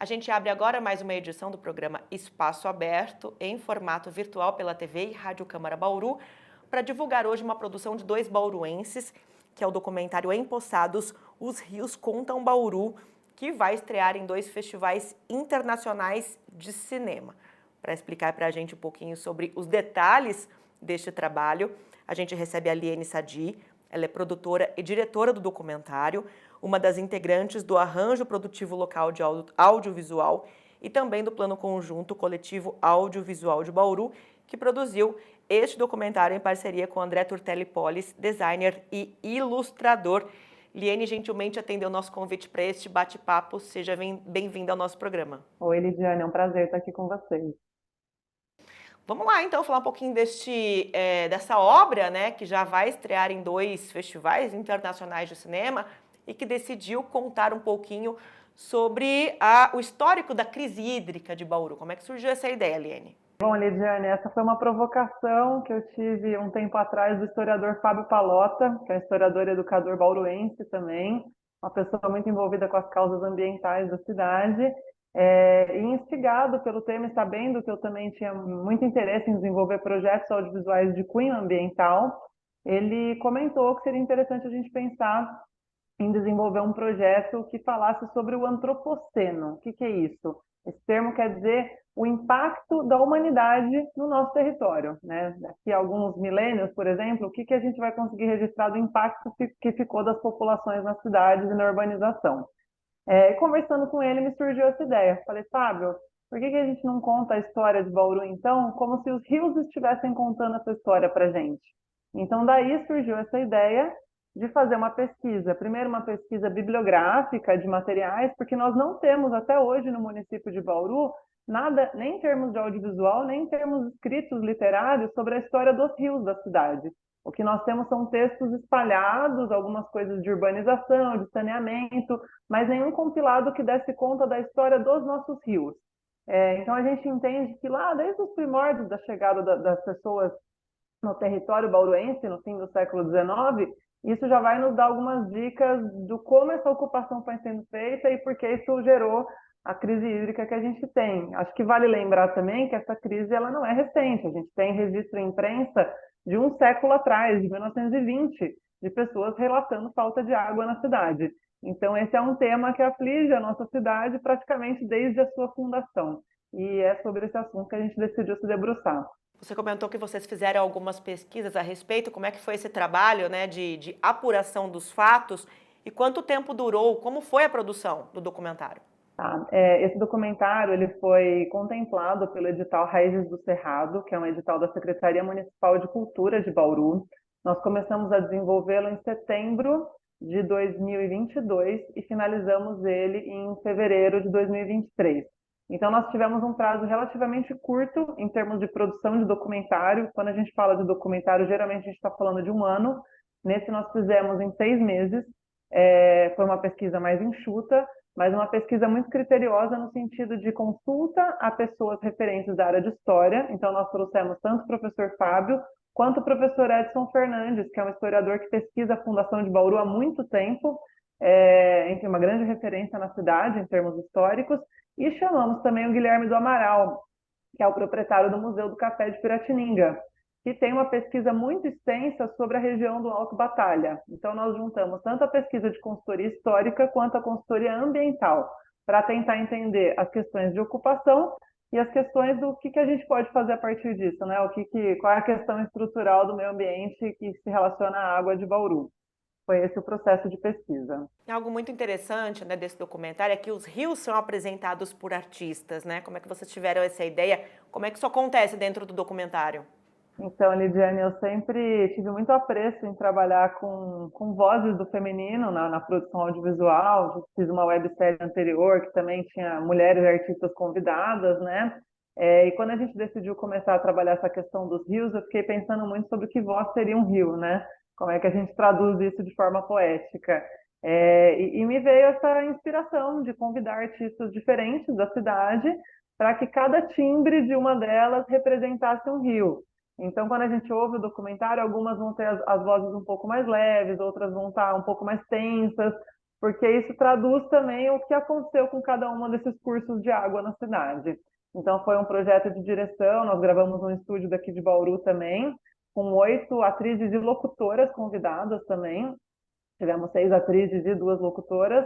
A gente abre agora mais uma edição do programa Espaço Aberto, em formato virtual pela TV e Rádio Câmara Bauru, para divulgar hoje uma produção de dois bauruenses, que é o documentário Empossados, Os Rios Contam Bauru, que vai estrear em dois festivais internacionais de cinema. Para explicar para a gente um pouquinho sobre os detalhes deste trabalho, a gente recebe a Liene Sadi. Ela é produtora e diretora do documentário, uma das integrantes do Arranjo Produtivo Local de Audiovisual e também do Plano Conjunto Coletivo Audiovisual de Bauru, que produziu este documentário em parceria com André Turtelli Polis, designer e ilustrador. Liene gentilmente atendeu o nosso convite para este bate-papo. Seja bem-vinda ao nosso programa. Oi, Lidiane, é um prazer estar aqui com vocês. Vamos lá, então, falar um pouquinho dessa obra, né, que já vai estrear em dois festivais internacionais de cinema e que decidiu contar um pouquinho sobre o histórico da crise hídrica de Bauru. Como é que surgiu essa ideia, Liene? Bom, Lidiane, essa foi uma provocação que eu tive um tempo atrás do historiador Fábio Palota, que é um historiador e educador bauruense também, uma pessoa muito envolvida com as causas ambientais da cidade, e instigado pelo tema e sabendo que eu também tinha muito interesse em desenvolver projetos audiovisuais de cunho ambiental, ele comentou que seria interessante a gente pensar em desenvolver um projeto que falasse sobre o antropoceno. O que é isso? Esse termo quer dizer o impacto da humanidade no nosso território, né? Daqui a alguns milênios, por exemplo, o que a gente vai conseguir registrar do impacto que ficou das populações nas cidades e na urbanização? Conversando com ele, me surgiu essa ideia. Falei, Fábio, por que a gente não conta a história de Bauru, então, como se os rios estivessem contando essa história para gente? Então, daí surgiu essa ideia de fazer uma pesquisa. Primeiro, uma pesquisa bibliográfica de materiais, porque nós não temos até hoje no município de Bauru nada, nem em termos de audiovisual, nem em termos escritos literários, sobre a história dos rios da cidade. O que nós temos são textos espalhados, algumas coisas de urbanização, de saneamento, mas nenhum compilado que desse conta da história dos nossos rios. Então a gente entende que lá, desde os primórdios da chegada das pessoas no território bauruense, no fim do século XIX, isso já vai nos dar algumas dicas do como essa ocupação foi sendo feita e por que isso gerou a crise hídrica que a gente tem. Acho que vale lembrar também que essa crise ela não é recente, a gente tem registro em imprensa de um século atrás, de 1920, de pessoas relatando falta de água na cidade. Então, esse é um tema que aflige a nossa cidade praticamente desde a sua fundação. E é sobre esse assunto que a gente decidiu se debruçar. Você comentou que vocês fizeram algumas pesquisas a respeito. Como é que foi esse trabalho, né, de apuração dos fatos e quanto tempo durou? Como foi a produção do documentário? Tá? Esse documentário ele foi contemplado pelo edital Raízes do Cerrado, que é um edital da Secretaria Municipal de Cultura de Bauru. Nós começamos a desenvolvê-lo em setembro de 2022 e finalizamos ele em fevereiro de 2023. Então, nós tivemos um prazo relativamente curto em termos de produção de documentário. Quando a gente fala de documentário, geralmente a gente está falando de um ano. Nesse, nós fizemos em 6 meses. Foi uma pesquisa mais enxuta, mas uma pesquisa muito criteriosa no sentido de consulta a pessoas referentes da área de história. Então, nós trouxemos tanto o professor Fábio quanto o professor Edson Fernandes, que é um historiador que pesquisa a Fundação de Bauru há muito tempo, enfim, uma grande referência na cidade em termos históricos, e chamamos também o Guilherme do Amaral, que é o proprietário do Museu do Café de Piratininga, que tem uma pesquisa muito extensa sobre a região do Alto Batalha. Então, nós juntamos tanto a pesquisa de consultoria histórica quanto a consultoria ambiental, para tentar entender as questões de ocupação e as questões do que a gente pode fazer a partir disso, né? Qual é a questão estrutural do meio ambiente que se relaciona à água de Bauru. Foi esse o processo de pesquisa. Algo muito interessante, né, desse documentário é que os rios são apresentados por artistas, né? Como é que vocês tiveram essa ideia? Como é que isso acontece dentro do documentário? Então, Lidiane, eu sempre tive muito apreço em trabalhar com vozes do feminino na produção audiovisual. Já fiz uma websérie anterior que também tinha mulheres artistas convidadas, né? E quando a gente decidiu começar a trabalhar essa questão dos rios, eu fiquei pensando muito sobre que voz seria um rio, né? Como é que a gente traduz isso de forma poética. E me veio essa inspiração de convidar artistas diferentes da cidade para que cada timbre de uma delas representasse um rio. Então, quando a gente ouve o documentário, algumas vão ter as vozes um pouco mais leves, outras vão estar um pouco mais tensas, porque isso traduz também o que aconteceu com cada um desses cursos de água na cidade. Então, foi um projeto de direção, nós gravamos um estúdio daqui de Bauru também, com 8 atrizes e locutoras convidadas também. Tivemos 6 atrizes e 2 locutoras,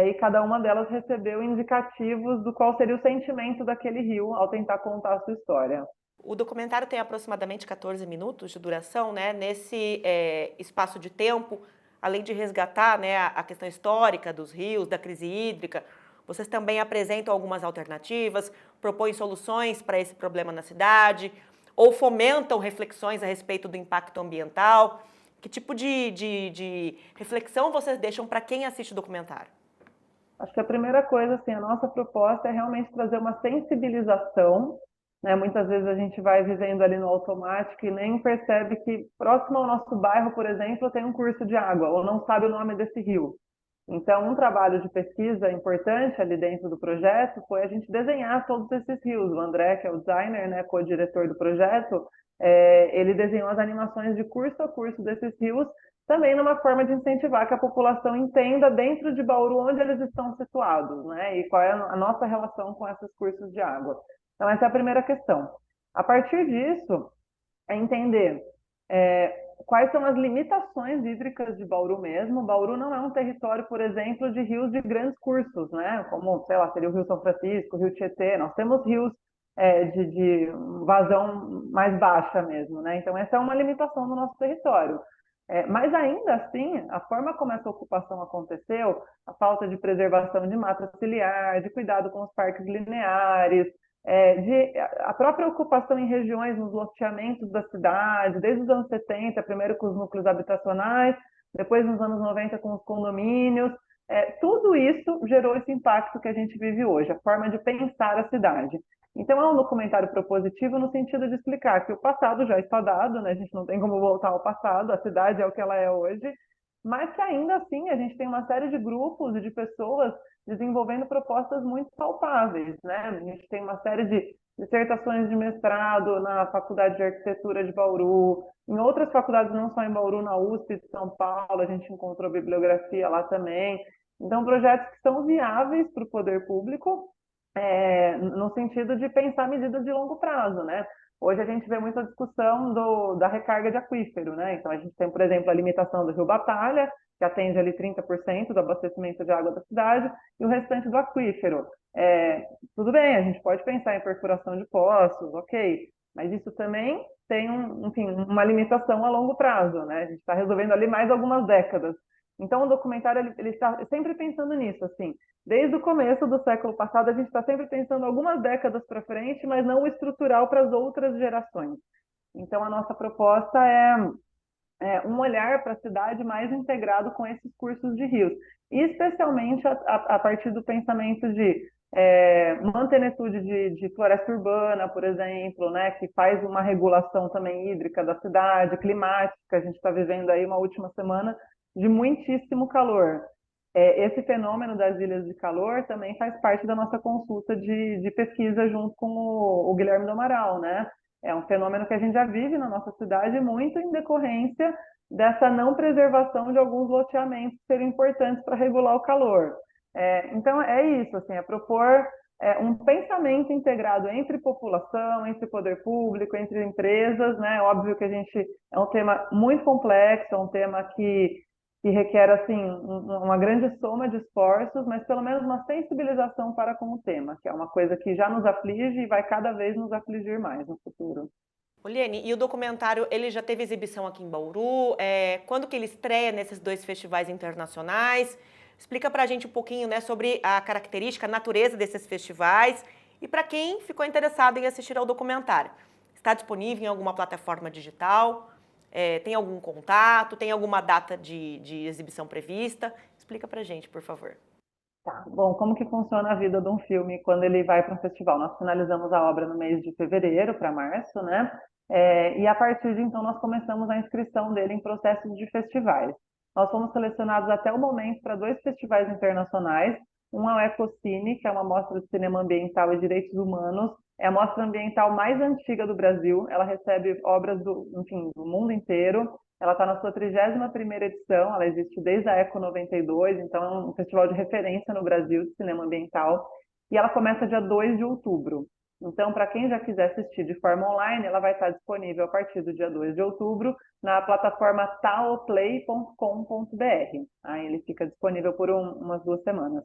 e cada uma delas recebeu indicativos do qual seria o sentimento daquele rio ao tentar contar a sua história. O documentário tem aproximadamente 14 minutos de duração, né? Nesse espaço de tempo, além de resgatar, né, a questão histórica dos rios, da crise hídrica, vocês também apresentam algumas alternativas, propõem soluções para esse problema na cidade, ou fomentam reflexões a respeito do impacto ambiental. Que tipo de reflexão vocês deixam para quem assiste o documentário? Acho que a primeira coisa, assim, a nossa proposta é realmente trazer uma sensibilização, né? Muitas vezes a gente vai vivendo ali no automático e nem percebe que próximo ao nosso bairro, por exemplo, tem um curso de água, ou não sabe o nome desse rio. Então, um trabalho de pesquisa importante ali dentro do projeto foi a gente desenhar todos esses rios. O André, que é o designer, né, co-diretor do projeto, ele desenhou as animações de curso a curso desses rios, também numa forma de incentivar que a população entenda dentro de Bauru onde eles estão situados, né, e qual é a nossa relação com esses cursos de água. Então, essa é a primeira questão. A partir disso, é entender quais são as limitações hídricas de Bauru mesmo. Bauru não é um território, por exemplo, de rios de grandes cursos, né? Como, sei lá, seria o Rio São Francisco, o Rio Tietê. Nós temos rios de vazão mais baixa mesmo, né? Então, essa é uma limitação do nosso território. Mas ainda assim, a forma como essa ocupação aconteceu, a falta de preservação de mata ciliar, de cuidado com os parques lineares, a própria ocupação em regiões, nos loteamentos da cidade, desde os anos 70, primeiro com os núcleos habitacionais, depois nos anos 90 com os condomínios, tudo isso gerou esse impacto que a gente vive hoje, a forma de pensar a cidade. Então, é um documentário propositivo no sentido de explicar que o passado já está dado, né? A gente não tem como voltar ao passado, a cidade é o que ela é hoje, mas que ainda assim a gente tem uma série de grupos e de pessoas desenvolvendo propostas muito palpáveis, né? A gente tem uma série de dissertações de mestrado na Faculdade de Arquitetura de Bauru, em outras faculdades, não só em Bauru, na USP de São Paulo, a gente encontrou bibliografia lá também. Então, projetos que são viáveis para o poder público, no sentido de pensar medidas de longo prazo, né? Hoje a gente vê muita discussão da recarga de aquífero, né? Então a gente tem, por exemplo, a limitação do Rio Batalha, que atende ali 30% do abastecimento de água da cidade, e o restante do aquífero. Tudo bem, a gente pode pensar em perfuração de poços, ok, mas isso também tem enfim, uma limitação a longo prazo, né? A gente está resolvendo ali mais algumas décadas. Então o documentário ele está sempre pensando nisso, assim, desde o começo do século passado, a gente está sempre pensando algumas décadas para frente, mas não o estrutural para as outras gerações. Então, a nossa proposta é um olhar para a cidade mais integrado com esses cursos de rios, e especialmente a partir do pensamento de mantenetude de floresta urbana, por exemplo, né, que faz uma regulação também hídrica da cidade, climática. A gente está vivendo aí uma última semana de muitíssimo calor. Esse fenômeno das ilhas de calor também faz parte da nossa consulta de pesquisa junto com o Guilherme do Amaral, né? É um fenômeno que a gente já vive na nossa cidade muito em decorrência dessa não preservação de alguns loteamentos que seriam importantes para regular o calor. Então, é isso, assim, é propor um pensamento integrado entre população, entre poder público, entre empresas, né? Óbvio que é um tema muito complexo, é um tema que requer assim uma grande soma de esforços, mas pelo menos uma sensibilização para com o tema, que é uma coisa que já nos aflige e vai cada vez nos afligir mais no futuro. Oliane, e o documentário, ele já teve exibição aqui em Bauru? Quando que ele estreia nesses 2 festivais internacionais? Explica pra gente um pouquinho, né, sobre a característica, a natureza desses festivais e para quem ficou interessado em assistir ao documentário. Está disponível em alguma plataforma digital? Tem algum contato? Tem alguma data de exibição prevista? Explica pra gente, por favor. Tá. Bom, como que funciona a vida de um filme quando ele vai para um festival? Nós finalizamos a obra no mês de fevereiro para março, né? E a partir de então nós começamos a inscrição dele em processos de festivais. Nós fomos selecionados até o momento para 2 festivais internacionais. Um é o Ecocine, que é uma mostra de cinema ambiental e direitos humanos. É a mostra ambiental mais antiga do Brasil. Ela recebe obras enfim, do mundo inteiro. Ela está na sua 31ª edição, ela existe desde a Eco 92, então é um festival de referência no Brasil de cinema ambiental, e ela começa dia 2 de outubro. Então, para quem já quiser assistir de forma online, ela vai estar disponível a partir do dia 2 de outubro na plataforma taoplay.com.br. Aí ele fica disponível por umas 2 semanas.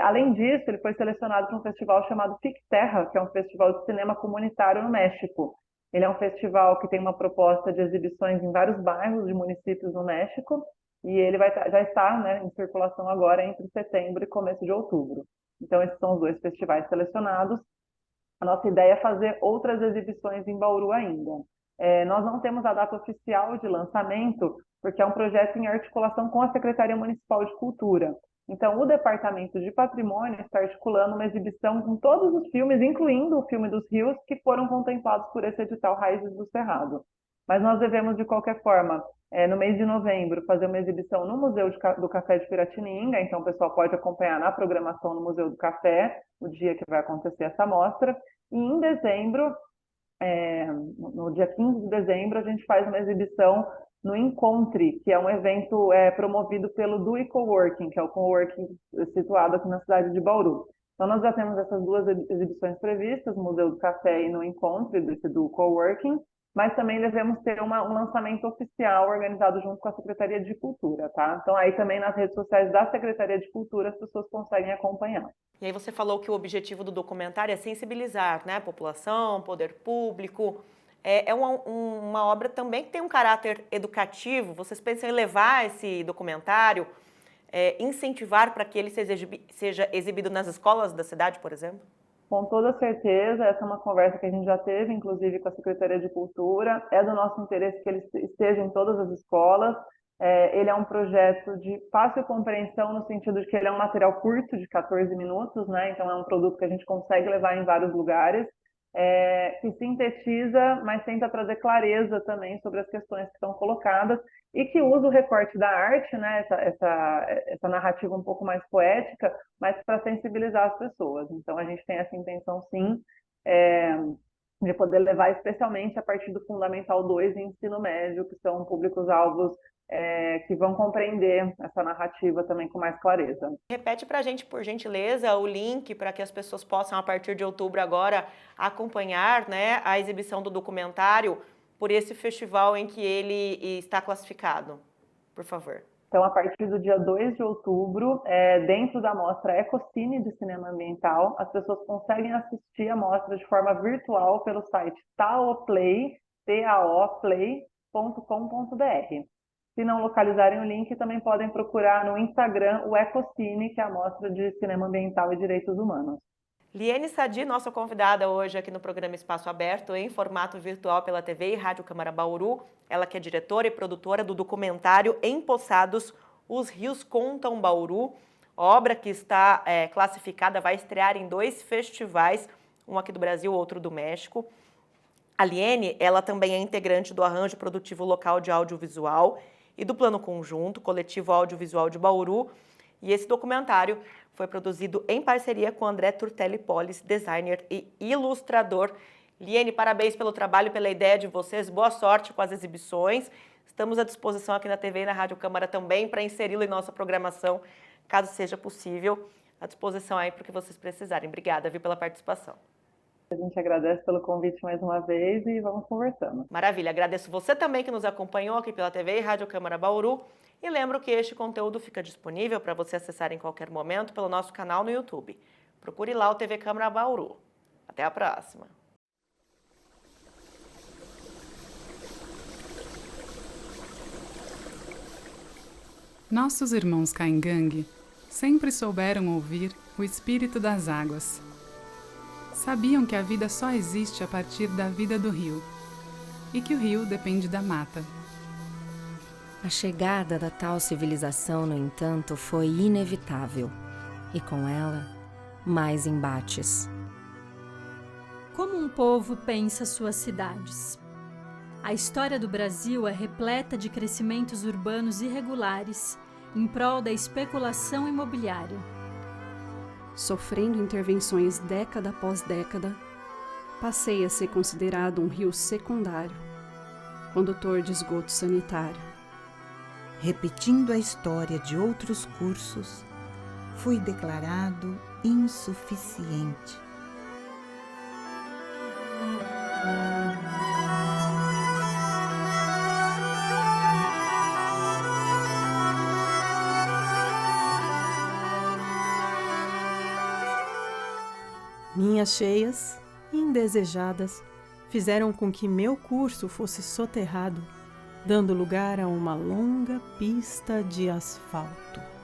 Além disso, ele foi selecionado para um festival chamado Ficterra, que é um festival de cinema comunitário no México. Ele é um festival que tem uma proposta de exibições em vários bairros de municípios no México, e ele já está, né, em circulação agora entre setembro e começo de outubro. Então, esses são os 2 festivais selecionados. A nossa ideia é fazer outras exibições em Bauru ainda. Nós não temos a data oficial de lançamento, porque é um projeto em articulação com a Secretaria Municipal de Cultura. Então, o Departamento de Patrimônio está articulando uma exibição com todos os filmes, incluindo o filme dos Rios, que foram contemplados por esse edital Raízes do Cerrado. Mas nós devemos, de qualquer forma, no mês de novembro, fazer uma exibição no Museu do Café de Piratininga, então o pessoal pode acompanhar na programação no Museu do Café, o dia que vai acontecer essa mostra. E em dezembro, no dia 15 de dezembro, a gente faz uma exibição no Encontre, que é um evento promovido pelo DUI Coworking, que é o coworking situado aqui na cidade de Bauru. Então, nós já temos essas 2 exibições previstas, no Museu do Café e no Encontre, do Coworking, mas também devemos ter um lançamento oficial organizado junto com a Secretaria de Cultura, tá? Então, aí também nas redes sociais da Secretaria de Cultura as pessoas conseguem acompanhar. E aí você falou que o objetivo do documentário é sensibilizar, né, a população, poder público. É uma obra também que tem um caráter educativo. Vocês pensam em levar esse documentário, incentivar para que ele seja exibido nas escolas da cidade, por exemplo? Com toda certeza, essa é uma conversa que a gente já teve, inclusive com a Secretaria de Cultura. É do nosso interesse que ele esteja em todas as escolas. Ele é um projeto de fácil compreensão, no sentido de que ele é um material curto, de 14 minutos, né? Então é um produto que a gente consegue levar em vários lugares, que sintetiza, mas tenta trazer clareza também sobre as questões que estão colocadas, e que usa o recorte da arte, né? Essa narrativa um pouco mais poética, mas para sensibilizar as pessoas. Então a gente tem essa intenção, sim, de poder levar especialmente a partir do Fundamental 2 e ensino médio, que são públicos-alvos que vão compreender essa narrativa também com mais clareza. Repete para a gente, por gentileza, o link para que as pessoas possam, a partir de outubro agora, acompanhar, né, a exibição do documentário por esse festival em que ele está classificado, por favor. Então, a partir do dia 2 de outubro, dentro da mostra Ecocine de Cinema Ambiental, as pessoas conseguem assistir a mostra de forma virtual pelo site taoplay.com.br. Se não localizarem o link, também podem procurar no Instagram o Ecocine, que é a mostra de cinema ambiental e direitos humanos. Liene Sadi, nossa convidada hoje aqui no programa Espaço Aberto, em formato virtual pela TV e Rádio Câmara Bauru. Ela que é diretora e produtora do documentário Empossados, Os Rios Contam Bauru. Obra que está classificada, vai estrear em 2 festivais, um aqui do Brasil, outro do México. A Liene, ela também é integrante do Arranjo Produtivo Local de Audiovisual e do Plano Conjunto, Coletivo Audiovisual de Bauru. E esse documentário foi produzido em parceria com André Turtelli Polis, designer e ilustrador. Liene, parabéns pelo trabalho, pela ideia de vocês. Boa sorte com as exibições. Estamos à disposição aqui na TV e na Rádio Câmara também para inseri-lo em nossa programação, caso seja possível. À disposição aí para o que vocês precisarem. Obrigada, viu, pela participação. A gente agradece pelo convite mais uma vez e vamos conversando. Maravilha, agradeço você também que nos acompanhou aqui pela TV e Rádio Câmara Bauru. E lembro que este conteúdo fica disponível para você acessar em qualquer momento pelo nosso canal no YouTube. Procure lá o TV Câmara Bauru. Até a próxima! Nossos irmãos Caingangue sempre souberam ouvir o espírito das águas. Sabiam que a vida só existe a partir da vida do rio e que o rio depende da mata. A chegada da tal civilização, no entanto, foi inevitável, e com ela, mais embates. Como um povo pensa suas cidades? A história do Brasil é repleta de crescimentos urbanos irregulares em prol da especulação imobiliária. Sofrendo intervenções década após década, passei a ser considerado um rio secundário. condutor de esgoto sanitário. Repetindo a história de outros cursos, fui declarado insuficiente. Minhas cheias, indesejadas, fizeram com que meu curso fosse soterrado, dando lugar a uma longa pista de asfalto.